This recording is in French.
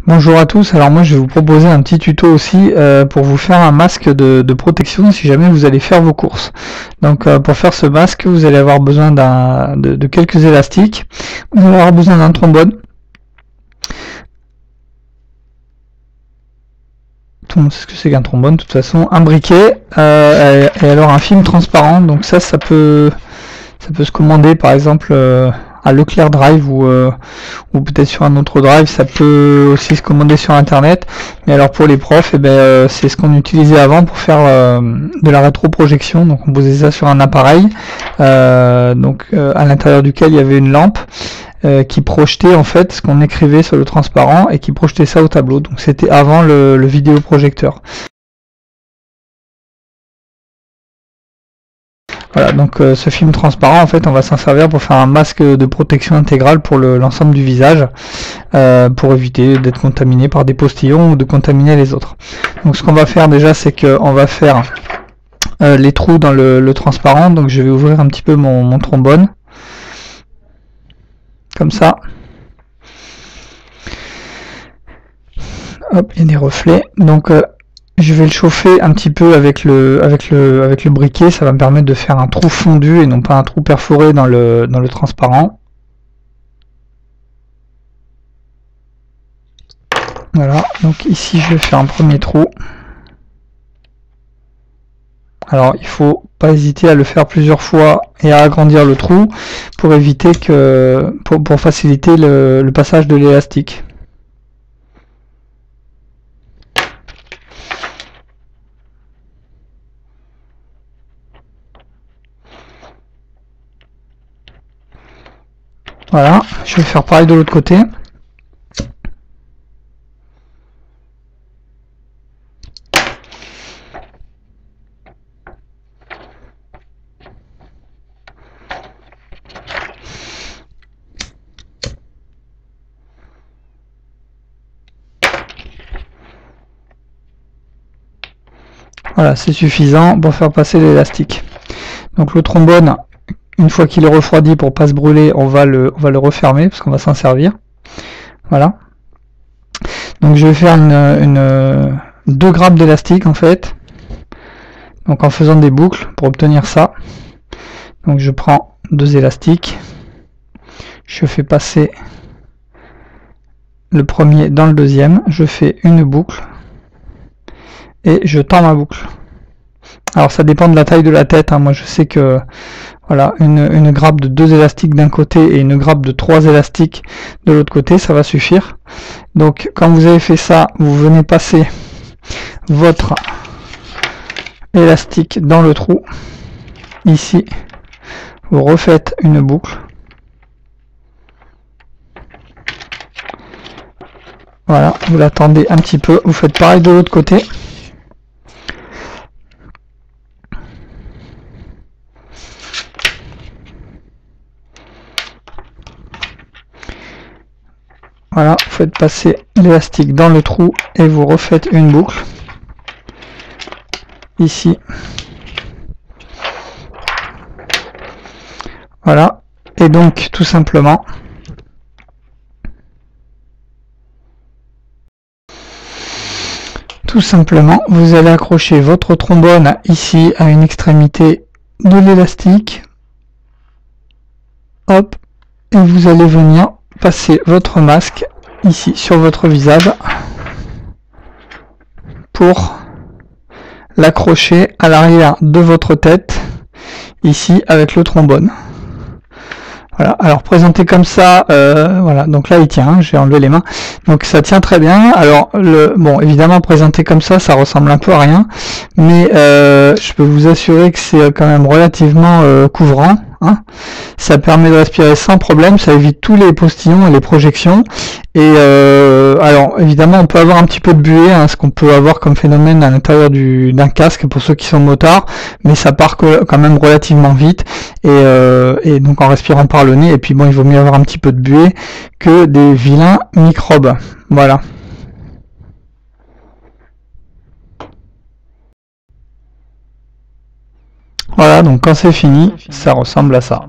Bonjour à tous, alors moi je vais vous proposer un petit tuto aussi pour vous faire un masque de protection si jamais vous allez faire vos courses. Donc pour faire ce masque, vous allez avoir besoin de quelques élastiques, vous allez avoir besoin d'un trombone. Tout le monde sait ce que c'est qu'un trombone de toute façon, un briquet et alors un film transparent, donc ça peut se commander par exemple à Leclerc Drive ou peut-être sur un autre drive. Ça peut aussi se commander sur internet, mais alors pour les profs, c'est ce qu'on utilisait avant pour faire de la rétroprojection. Donc on posait ça sur un appareil à l'intérieur duquel il y avait une lampe qui projetait en fait ce qu'on écrivait sur le transparent et qui projetait ça au tableau. Donc c'était avant le vidéoprojecteur. Voilà, donc ce film transparent, en fait, on va s'en servir pour faire un masque de protection intégrale pour l'ensemble du visage, pour éviter d'être contaminé par des postillons ou de contaminer les autres. Donc ce qu'on va faire déjà, c'est qu'on va faire les trous dans le transparent. Donc je vais ouvrir un petit peu mon trombone, comme ça. Hop, il y a des reflets. Donc je vais le chauffer un petit peu avec le briquet, ça va me permettre de faire un trou fondu et non pas un trou perforé dans le transparent. Voilà, donc ici je vais faire un premier trou. Alors il faut pas hésiter à le faire plusieurs fois et à agrandir le trou pour éviter pour faciliter le passage de l'élastique. Voilà, je vais faire pareil de l'autre côté. Voilà, c'est suffisant pour faire passer l'élastique. Donc le trombone, une fois qu'il est refroidi pour pas se brûler, on va le refermer parce qu'on va s'en servir. Voilà. Donc je vais faire 2 grappes d'élastique en fait. Donc en faisant des boucles pour obtenir ça. Donc je prends 2 élastiques. Je fais passer le premier dans le deuxième. Je fais une boucle. Et je tends ma boucle. Alors ça dépend de la taille de la tête, hein. Moi je sais que voilà, une grappe de 2 élastiques d'un côté et une grappe de 3 élastiques de l'autre côté, ça va suffire. Donc quand vous avez fait ça, vous venez passer votre élastique dans le trou. Ici, vous refaites une boucle. Voilà, vous l'attendez un petit peu, vous faites pareil de l'autre côté. Voilà, vous faites passer l'élastique dans le trou et vous refaites une boucle. Ici. Voilà. Et donc, tout simplement, vous allez accrocher votre trombone ici à une extrémité de l'élastique. Hop. Et vous allez venir passer votre masque ici sur votre visage pour l'accrocher à l'arrière de votre tête ici avec le trombone. Voilà, alors présenté comme ça, voilà, donc là il tient, j'ai enlevé les mains, donc ça tient très bien. Alors bon, évidemment présenté comme ça ressemble un peu à rien, mais je peux vous assurer que c'est quand même relativement couvrant. Hein. Ça permet de respirer sans problème, ça évite tous les postillons et les projections. Et alors évidemment on peut avoir un petit peu de buée, hein, ce qu'on peut avoir comme phénomène à l'intérieur d'un casque pour ceux qui sont motards, mais ça part quand même relativement vite et donc en respirant par le nez. Et puis bon, il vaut mieux avoir un petit peu de buée que des vilains microbes. Voilà. Voilà, donc quand c'est fini, ça ressemble à ça.